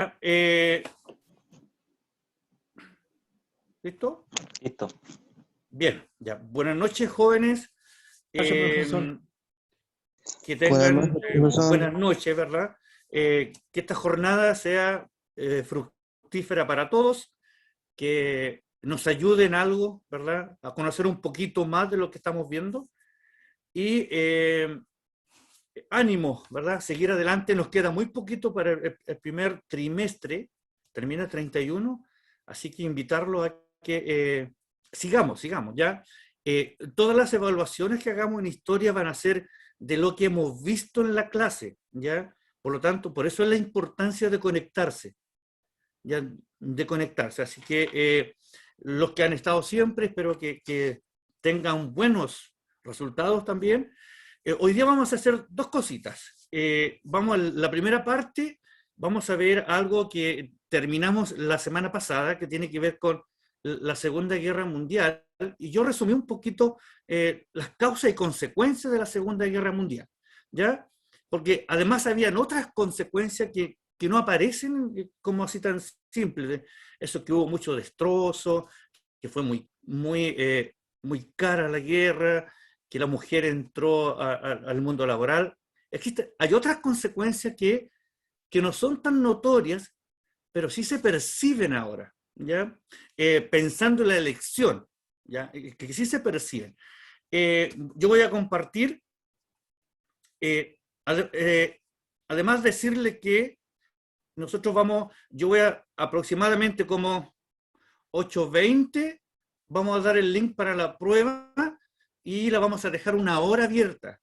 Ah, ¿Listo? Listo. Bien, ya. Buenas noches, jóvenes. Gracias, profesor. Que Buenas tengan noches, profesor. buenas noches, ¿verdad? Que esta jornada sea fructífera para todos, que nos ayude en algo, ¿verdad? A conocer un poquito más de lo que estamos viendo. Y ánimo, ¿verdad? Seguir adelante. Nos queda muy poquito para el primer trimestre. Termina 31. Así que invitarlo a que sigamos, ¿ya? Todas las evaluaciones que hagamos en historia van a ser de lo que hemos visto en la clase, ¿ya? Por lo tanto, por eso es la importancia de conectarse, ¿ya? De conectarse. Así que los que han estado siempre, espero que tengan buenos resultados también. Hoy día vamos a hacer dos cositas. Vamos a la primera parte, vamos a ver algo que terminamos la semana pasada, que tiene que ver con la Segunda Guerra Mundial, y yo resumí un poquito las causas y consecuencias de la Segunda Guerra Mundial, ¿ya? Porque además habían otras consecuencias que no aparecen como así tan simples. Eso que hubo mucho destrozo, que fue muy cara la guerra, que la mujer entró al mundo laboral. Hay otras consecuencias que no son tan notorias, pero sí se perciben ahora, ¿ya? Pensando en la elección, ¿ya? Que sí se perciben. Yo voy a compartir, además decirle que nosotros yo voy a aproximadamente como 8:20, vamos a dar el link para la prueba y la vamos a dejar una hora abierta.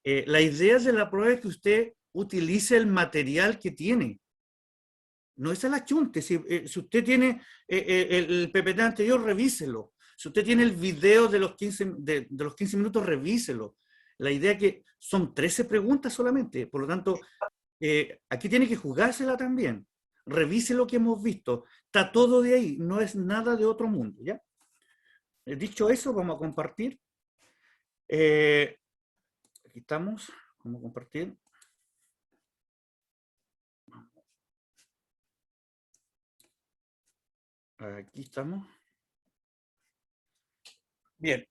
La idea de la prueba es que usted utilice el material que tiene. No es el achunte. Si usted tiene el PPT anterior, revíselo. Si usted tiene el video de los 15 minutos, revíselo. La idea es que son 13 preguntas solamente. Por lo tanto, aquí tiene que jugársela también. Revise lo que hemos visto. Está todo de ahí. No es nada de otro mundo, ¿ya? Dicho eso, vamos a compartir. Aquí estamos. Vamos a compartir. Aquí estamos. Bien,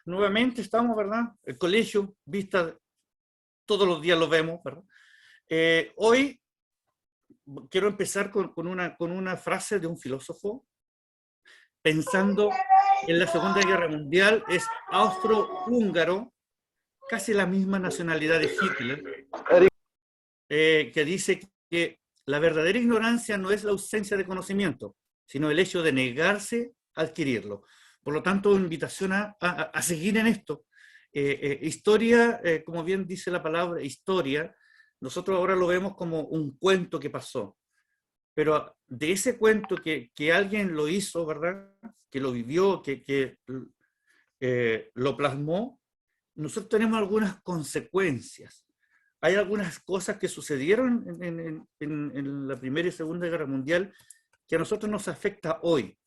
nuevamente estamos, ¿verdad? El colegio, vista, todos los días lo vemos, ¿verdad? Hoy quiero empezar con una frase de un filósofo, pensando en la Segunda Guerra Mundial, es austro-húngaro, casi la misma nacionalidad de Hitler, que dice que la verdadera ignorancia no es la ausencia de conocimiento, sino el hecho de negarse a adquirirlo. Por lo tanto, invitación a seguir en esto. Historia, como bien dice la palabra historia, nosotros ahora lo vemos como un cuento que pasó, pero de ese cuento que alguien lo hizo, ¿verdad? Que lo vivió, que lo plasmó, nosotros tenemos algunas consecuencias. Hay algunas cosas que sucedieron en la Primera y Segunda Guerra Mundial que a nosotros nos afecta hoy,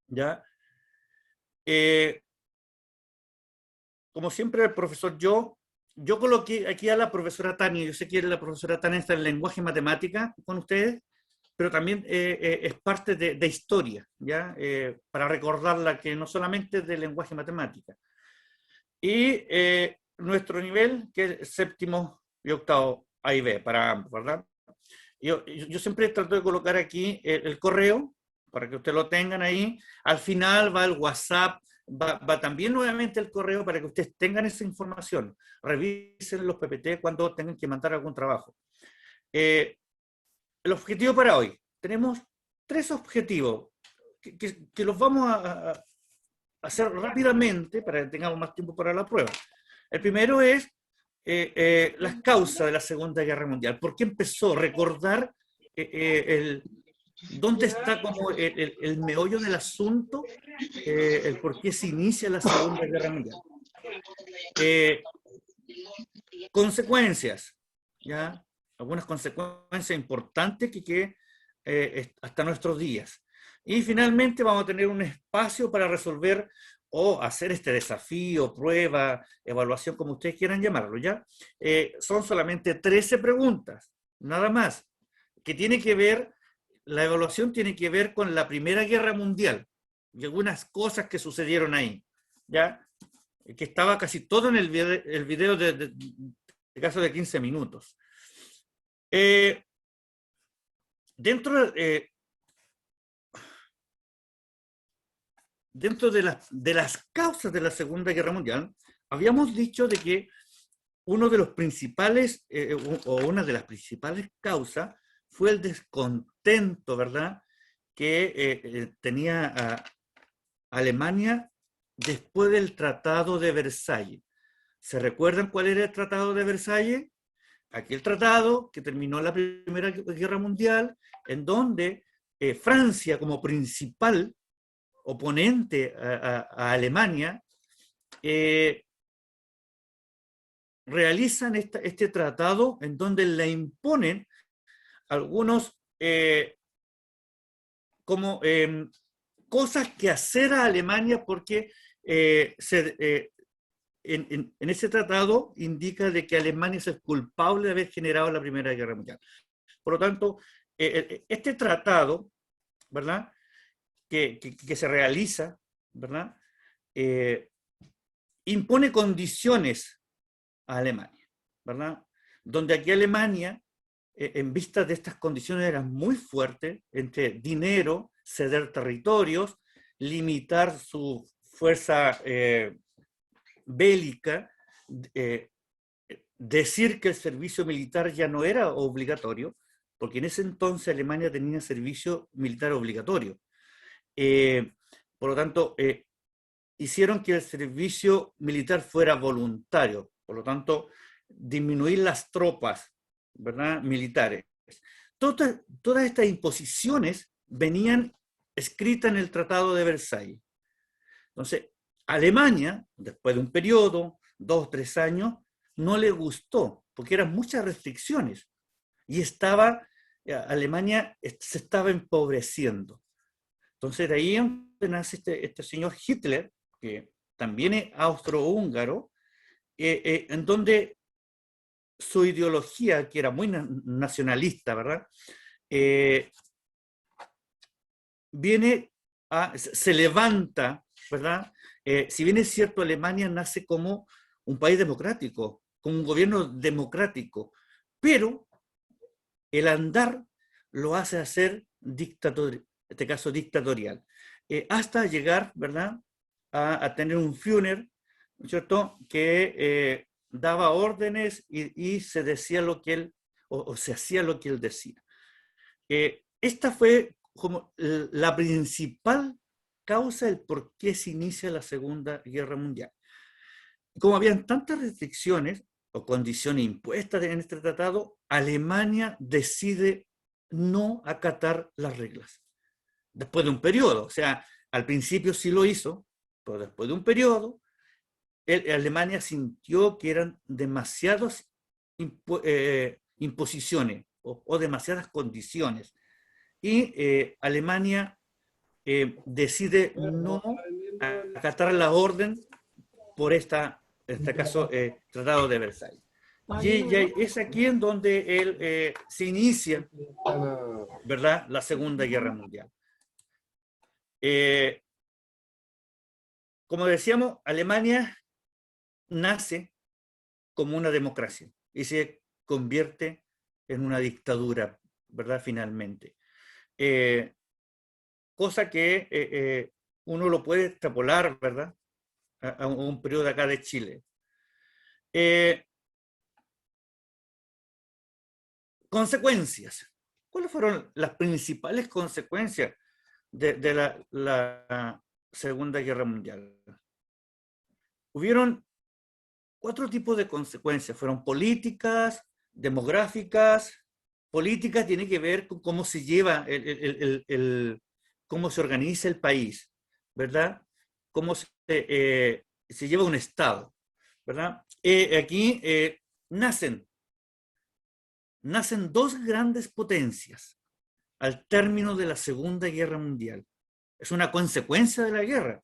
¿ya? Como siempre, el profesor, yo coloqué aquí a la profesora Tania. Yo sé que la profesora Tania está en lenguaje y matemática con ustedes, pero también es parte de historia, ¿ya? Para recordarla que no solamente es de lenguaje y matemática. Y nuestro nivel, que es séptimo y octavo A y B, para ambos, ¿verdad? Yo siempre trato de colocar aquí el correo, para que ustedes lo tengan ahí. Al final va el WhatsApp, va también nuevamente el correo para que ustedes tengan esa información. Revisen los PPT cuando tengan que mandar algún trabajo. El objetivo para hoy. Tenemos 3 objetivos que los vamos a hacer rápidamente para que tengamos más tiempo para la prueba. El primero es las causas de la Segunda Guerra Mundial. ¿Por qué empezó? Recordar dónde está como el meollo del asunto, el por qué se inicia la Segunda Guerra Mundial. Consecuencias, ¿ya? Algunas consecuencias importantes que hasta nuestros días. Y finalmente vamos a tener un espacio para resolver o hacer este desafío, prueba, evaluación, como ustedes quieran llamarlo, ¿ya? Son solamente 13 preguntas, nada más. que tiene que ver, la evaluación tiene que ver con la Primera Guerra Mundial y algunas cosas que sucedieron ahí, ¿ya? Que estaba casi todo en el video de caso de 15 minutos. Dentro, dentro de las causas de la Segunda Guerra Mundial, habíamos dicho de que uno de los principales, o una de las principales causas fue el descontento, ¿verdad?, que tenía Alemania después del Tratado de Versalles. ¿Se recuerdan cuál era el Tratado de Versalles? Aquel tratado que terminó la Primera Guerra Mundial, en donde Francia, como principal oponente a Alemania, realizan este tratado en donde le imponen algunos como cosas que hacer a Alemania, porque en ese tratado indica de que Alemania es culpable de haber generado la Primera Guerra Mundial. Por lo tanto, este tratado, ¿verdad?, que se realiza, ¿verdad?, impone condiciones a Alemania, ¿verdad?, donde aquí Alemania, en vista de estas condiciones, era muy fuerte, entre dinero, ceder territorios, limitar su fuerza bélica, decir que el servicio militar ya no era obligatorio, porque en ese entonces Alemania tenía servicio militar obligatorio. Por lo tanto, hicieron que el servicio militar fuera voluntario, por lo tanto, disminuir las tropas, ¿verdad?, militares. Todas estas imposiciones venían escritas en el Tratado de Versalles. Entonces, Alemania, después de un periodo, 2 o 3 años, no le gustó, porque eran muchas restricciones, y Alemania se estaba empobreciendo. Entonces, de ahí nace este señor Hitler, que también es austrohúngaro, en donde su ideología, que era muy nacionalista, ¿verdad?, se levanta, ¿verdad? Si bien es cierto, Alemania nace como un país democrático, como un gobierno democrático, pero el andar lo hace hacer en este caso dictatorial, hasta llegar, ¿verdad?, a tener un Führer, ¿no es cierto?, que daba órdenes y se decía lo que él, o se hacía lo que él decía. Esta fue como la principal causa del por qué se inicia la Segunda Guerra Mundial. Como habían tantas restricciones o condiciones impuestas en este tratado, Alemania decide no acatar las reglas. Después de un periodo, o sea, al principio sí lo hizo, pero después de un periodo, Alemania sintió que eran demasiadas imposiciones o demasiadas condiciones. Y Alemania decide no acatar la orden por en este caso, Tratado de Versalles. Y es aquí en donde él se inicia, ¿verdad?, la Segunda Guerra Mundial. Como decíamos, Alemania nace como una democracia y se convierte en una dictadura, ¿verdad?, finalmente. Cosa que uno lo puede extrapolar, ¿verdad?, a un periodo acá de Chile. Consecuencias. ¿Cuáles fueron las principales consecuencias de la Segunda Guerra Mundial? Hubieron 4 tipos de consecuencias. Fueron políticas, demográficas. Política tiene que ver con cómo se lleva cómo se organiza el país, ¿verdad? Cómo se lleva un Estado, ¿verdad? Aquí nacen 2 grandes potencias al término de la Segunda Guerra Mundial. Es una consecuencia de la guerra.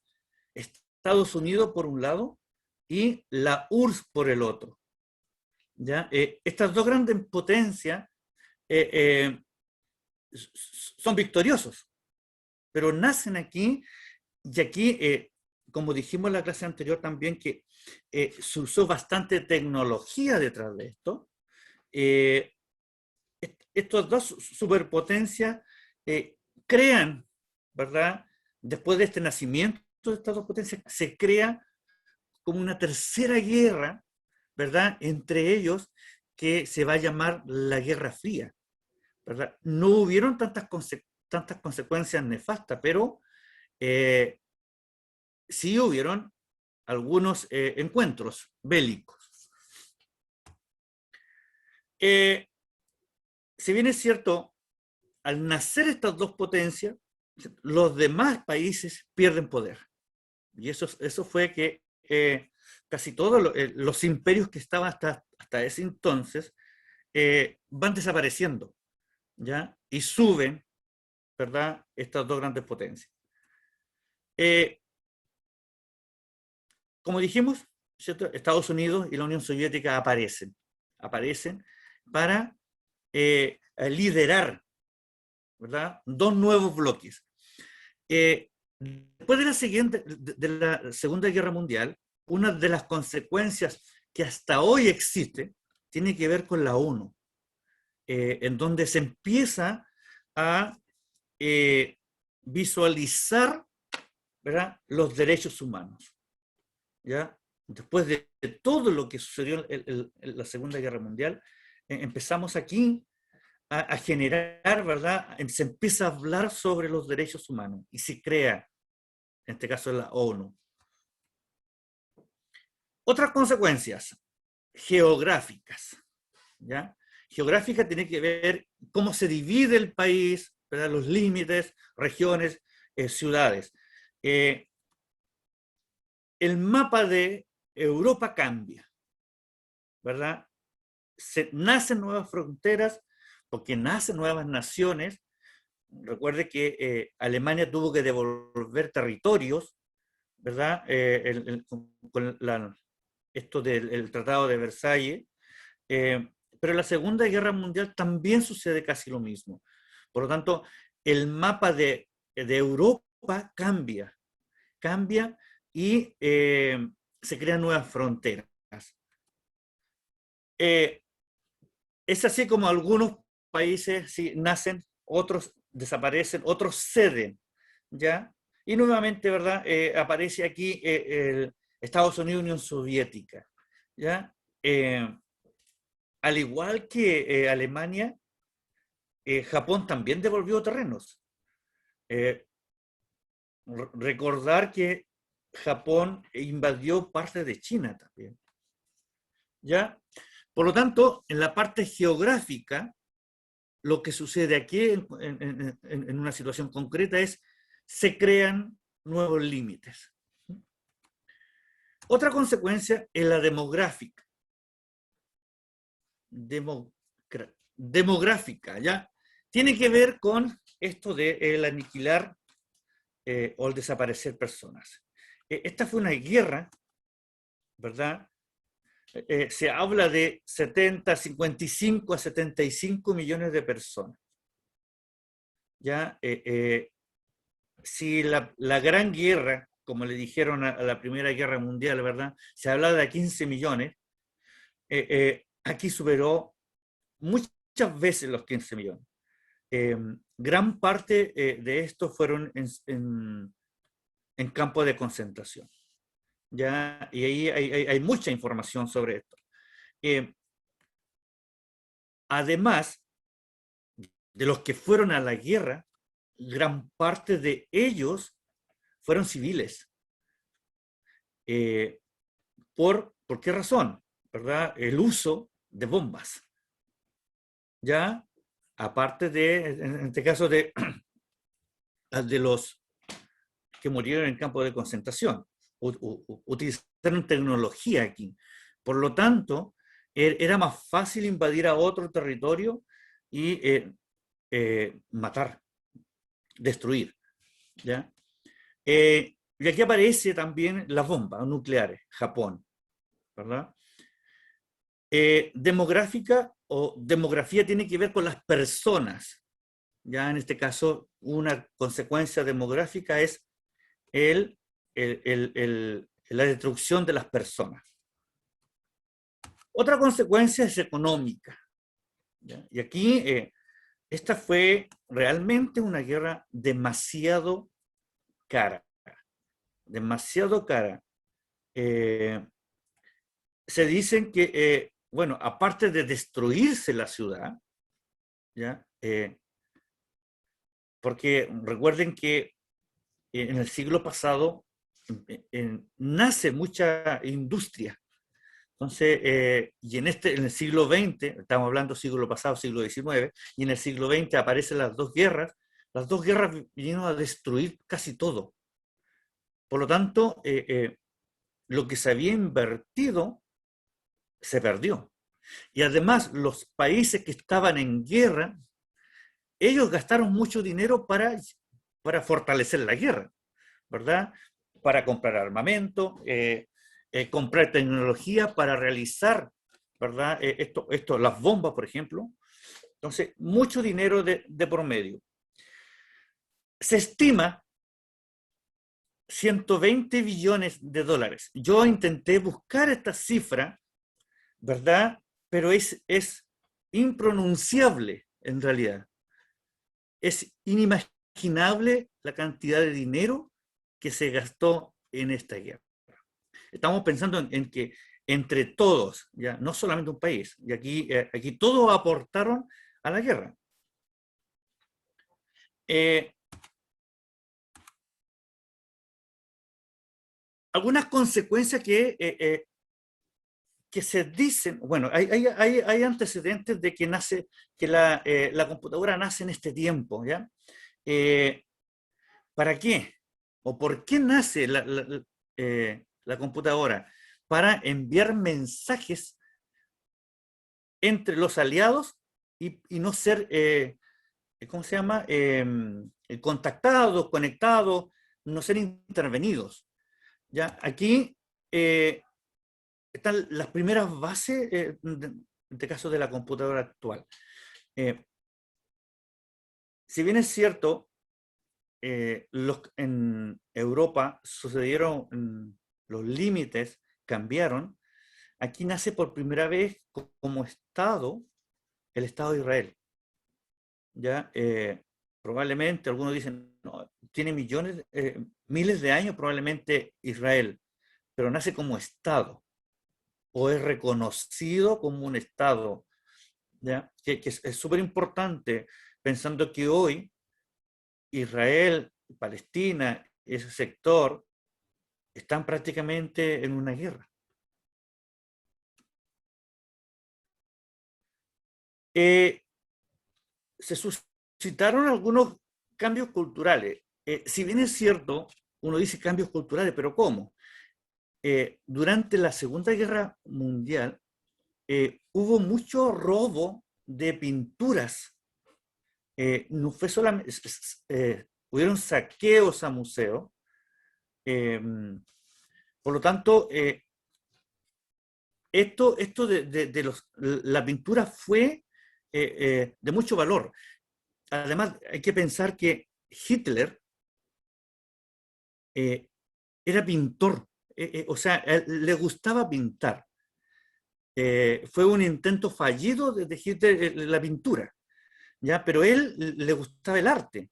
Estados Unidos por un lado y la URSS por el otro. ¿Ya? Estas 2 grandes potencias son victoriosos, pero nacen aquí, y aquí, como dijimos en la clase anterior también, que se usó bastante tecnología detrás de esto. Estos dos superpotencias crean, ¿verdad? Después de este nacimiento de estas dos potencias, se crea como una tercera guerra, ¿verdad? Entre ellos, que se va a llamar la Guerra Fría, ¿verdad? No hubieron tantas consecuencias nefastas, pero sí hubieron algunos encuentros bélicos. Si bien es cierto, al nacer estas dos potencias, los demás países pierden poder. Y eso fue que casi todos los imperios que estaban hasta ese entonces van desapareciendo, ¿ya? Y suben, ¿verdad? Estas dos grandes potencias. Como dijimos, ¿cierto? Estados Unidos y la Unión Soviética aparecen para liderar, ¿verdad? Dos nuevos bloques. Después de la Segunda Guerra Mundial, una de las consecuencias que hasta hoy existe tiene que ver con la ONU, en donde se empieza a visualizar, ¿verdad?, los derechos humanos. ¿Ya? Después de todo lo que sucedió en la Segunda Guerra Mundial, empezamos aquí a generar, ¿verdad? Se empieza a hablar sobre los derechos humanos y se crea, en este caso, la ONU. Otras consecuencias geográficas, ¿ya? Geográfica tiene que ver cómo se divide el país, ¿verdad? Los límites, regiones, ciudades. El mapa de Europa cambia, ¿verdad? Nacen nuevas fronteras porque nacen nuevas naciones. Recuerde que Alemania tuvo que devolver territorios, ¿verdad? Con esto del Tratado de Versalles. Pero en la Segunda Guerra Mundial también sucede casi lo mismo. Por lo tanto, el mapa de Europa cambia y se crean nuevas fronteras. Es así como algunos países sí, nacen, otros desaparecen, otros ceden, ¿ya? Y nuevamente, ¿verdad? Aparece aquí el Estados Unidos y Unión Soviética, ¿ya? Al igual que Alemania, Japón también devolvió terrenos. Recordar que Japón invadió parte de China también, ¿ya? Por lo tanto, en la parte geográfica, lo que sucede aquí en una situación concreta es se crean nuevos límites. Otra consecuencia es la demográfica. Demográfica, ¿ya? Tiene que ver con esto de el aniquilar o el desaparecer personas. Esta fue una guerra, ¿verdad? Se habla de 55 a 75 millones de personas. ¿Ya? Si la Gran Guerra, como le dijeron a la Primera Guerra Mundial, ¿verdad? Se hablaba de 15 millones, aquí superó muchas veces los 15 millones. Gran parte de estos fueron en campos de concentración. ¿Ya? Y ahí hay mucha información sobre esto. Además de los que fueron a la guerra, gran parte de ellos fueron civiles. ¿Por qué razón? ¿Verdad? El uso de bombas. ¿Ya? Aparte en este caso, de los que murieron en campo de concentración. Utilizaron tecnología aquí. Por lo tanto, era más fácil invadir a otro territorio y matar, destruir. ¿Ya? Y aquí aparece también las bombas nucleares, Japón, ¿verdad? Demográfica o demografía tiene que ver con las personas, Ya en este caso, una consecuencia demográfica es la destrucción de las personas. Otra consecuencia es económica. ¿Ya? Y aquí, esta fue realmente una guerra demasiado cara. Demasiado cara. Se dicen que, bueno, aparte de destruirse la ciudad, ¿ya? Porque recuerden que en el siglo pasado nace mucha industria. Entonces, y en el siglo XX, estamos hablando siglo pasado, siglo XIX, y en el siglo XX aparecen las dos guerras vinieron a destruir casi todo. Por lo tanto, lo que se había invertido se perdió. Y además, los países que estaban en guerra, ellos gastaron mucho dinero para fortalecer la guerra, ¿verdad? Para comprar armamento, comprar tecnología para realizar, ¿verdad? Las bombas, por ejemplo. Entonces, mucho dinero de por medio. Se estima 120 billones de dólares. Yo intenté buscar esta cifra, ¿verdad? Pero es impronunciable en realidad. Es inimaginable la cantidad de dinero que se gastó en esta guerra. Estamos pensando en que entre todos, ya no solamente un país, y aquí todos aportaron a la guerra. Algunas consecuencias que se dicen, bueno, hay antecedentes de que la computadora nace en este tiempo, ¿ya? ¿Para qué? ¿O por qué nace la computadora? Para enviar mensajes entre los aliados y no ser, ¿cómo se llama? Contactados, conectados, no ser intervenidos. ¿Ya? Aquí están las primeras bases, en este caso de la computadora actual. Si bien es cierto, en Europa sucedieron, los límites cambiaron, aquí nace por primera vez como Estado el Estado de Israel. ¿Ya? Probablemente, algunos dicen, no, tiene millones, miles de años probablemente Israel, pero nace como Estado o es reconocido como un Estado, ¿ya? Que es súper importante pensando que hoy Israel, Palestina, ese sector, están prácticamente en una guerra. Eh, Se suscitaron algunos cambios culturales. Si bien es cierto, uno dice cambios culturales, pero ¿cómo? Durante la Segunda Guerra Mundial hubo mucho robo de pinturas. No fue solamente, hubieron saqueos a museos. Eh, por lo tanto, esto la pintura fue de mucho valor. Además, hay que pensar que Hitler eh, era pintor, o sea, le gustaba pintar. Fue un intento fallido de Hitler la pintura, ¿ya? Pero él le gustaba el arte.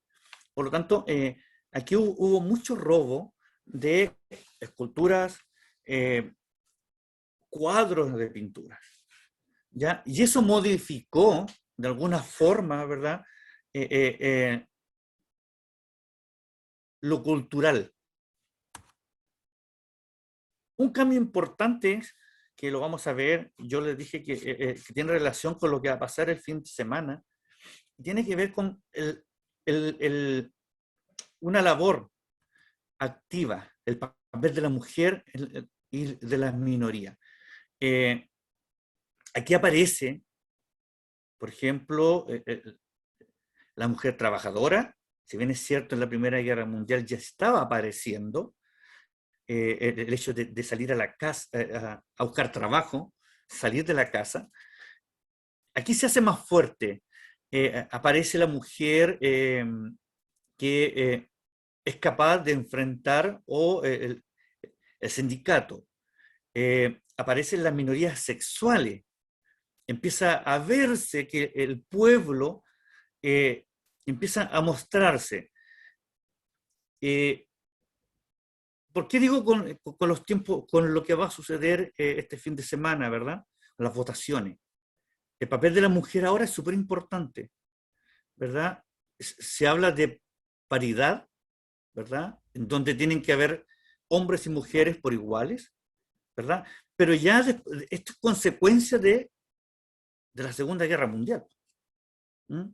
Por lo tanto, aquí hubo mucho robo de esculturas, eh, cuadros de pinturas, ¿ya? Y eso modificó, de alguna forma, ¿verdad? Eh, eh, eh, lo cultural. Un cambio importante que lo vamos a ver, yo les dije que tiene relación con lo que va a pasar el fin de semana, tiene que ver con una labor activa, el papel de la mujer y de las minorías. Eh, Aquí aparece, por ejemplo, la mujer trabajadora, si bien es cierto en la Primera Guerra Mundial ya estaba apareciendo, el hecho de salir a la casa, a buscar trabajo, salir de la casa, aquí se hace más fuerte. aparece la mujer que es capaz de enfrentar el sindicato. Aparecen las minorías sexuales. Empieza a verse que el pueblo empieza a mostrarse. ¿Por qué digo con los tiempos, con lo que va a suceder este fin de semana, verdad? Las votaciones. El papel de la mujer ahora es súper importante, ¿verdad? Se habla de paridad, ¿verdad? En donde tienen que haber hombres y mujeres por iguales, ¿verdad? Pero ya esto es consecuencia de la Segunda Guerra Mundial. ¿Mm?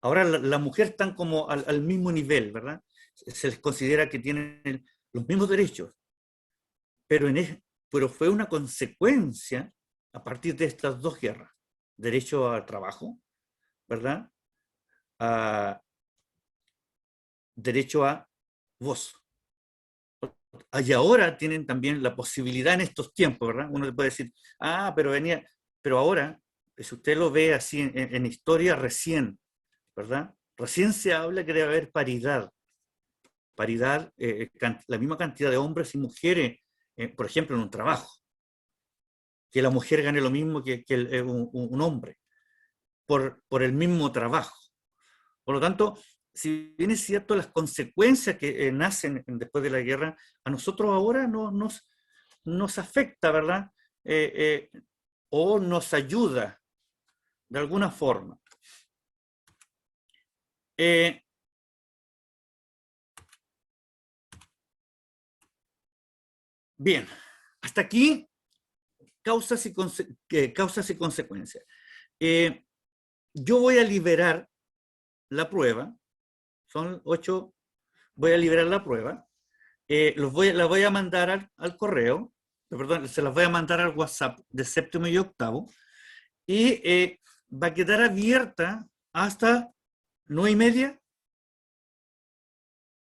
Ahora la mujer están como al mismo nivel, ¿verdad? Se les considera que tienen los mismos derechos, pero, pero fue una consecuencia a partir de estas dos guerras. Derecho al trabajo, ¿verdad? Derecho a voz. Y ahora tienen también la posibilidad en estos tiempos, ¿verdad? Uno puede decir, pero ahora, si usted lo ve así en historia recién, ¿verdad? Recién se habla que debe haber paridad, la misma cantidad de hombres y mujeres, por ejemplo, en un trabajo, que la mujer gane lo mismo que un hombre, por el mismo trabajo. Por lo tanto, si bien es cierto las consecuencias que nacen después de la guerra, a nosotros ahora nos afecta, ¿verdad? O nos ayuda de alguna forma. Bien, hasta aquí causas y consecuencias. Yo voy a liberar la prueba, son 8, voy a liberar la prueba, la voy a mandar al correo, perdón, se las voy a mandar al WhatsApp de séptimo y octavo, y va a quedar abierta hasta 9:30.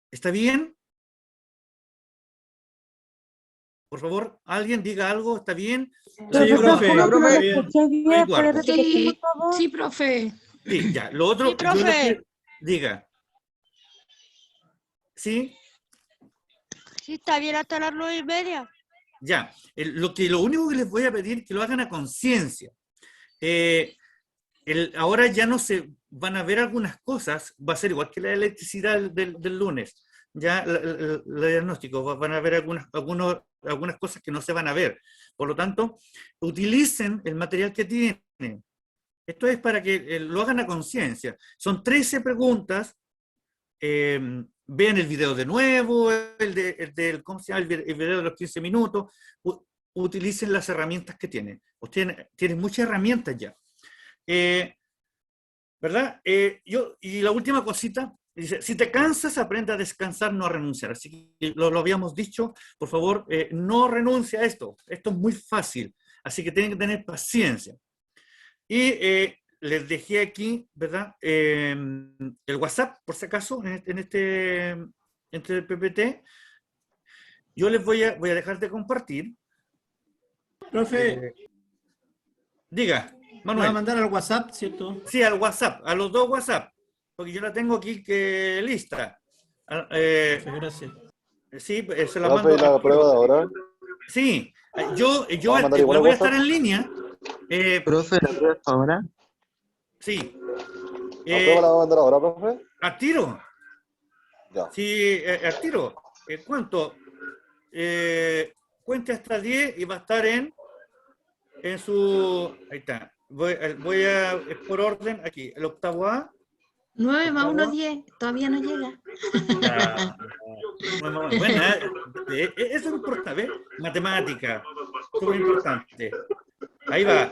¿Está bien? Por favor, alguien diga algo, ¿está bien? Sí, profe. Sí, profe. Sí, ya. Lo otro, Sí, profe. Diga. ¿Sí? Sí, está bien hasta las 9:30. Ya. Lo único que les voy a pedir es que lo hagan a conciencia. Ahora ya no se van a ver algunas cosas, va a ser igual que la electricidad del lunes. Ya el diagnóstico, van a ver algunas cosas que no se van a ver. Por lo tanto, utilicen el material que tienen. Esto es para que lo hagan a conciencia. Son 13 preguntas. Vean el video de nuevo, ¿cómo se llama? El video de los 15 minutos. Utilicen las herramientas que tienen. Ustedes tienen muchas herramientas ya. ¿Verdad? Y la última cosita, dice, si te cansas, aprende a descansar, no a renunciar. Así que lo habíamos dicho, por favor, no renuncie a esto. Esto es muy fácil, así que tienen que tener paciencia. Y les dejé aquí, ¿verdad? El WhatsApp, por si acaso, en este PPT. Yo les voy a dejar de compartir. Profe, Diga, ¿me va Manuel. a mandar al WhatsApp, cierto? Sí, al WhatsApp, a los dos WhatsApp, porque yo la tengo aquí lista. Gracias. Sí, se la mando. ¿La prueba de ahora? Sí, yo ¿Va a mandar igual voy a WhatsApp? estar en línea. Profe, ¿la prueba hasta ahora? Sí. ¿La prueba la va a mandar ahora, profe? ¿A tiro? Ya. Sí, a tiro. ¿Cuánto? Cuente hasta 10 y va a estar en su... Ahí está. Voy a, por orden, aquí, el octavo A. 9 más 1, 10. Todavía no llega. Ah, buena, eso es importante, ¿ves? Matemática, súper importante. Ahí va.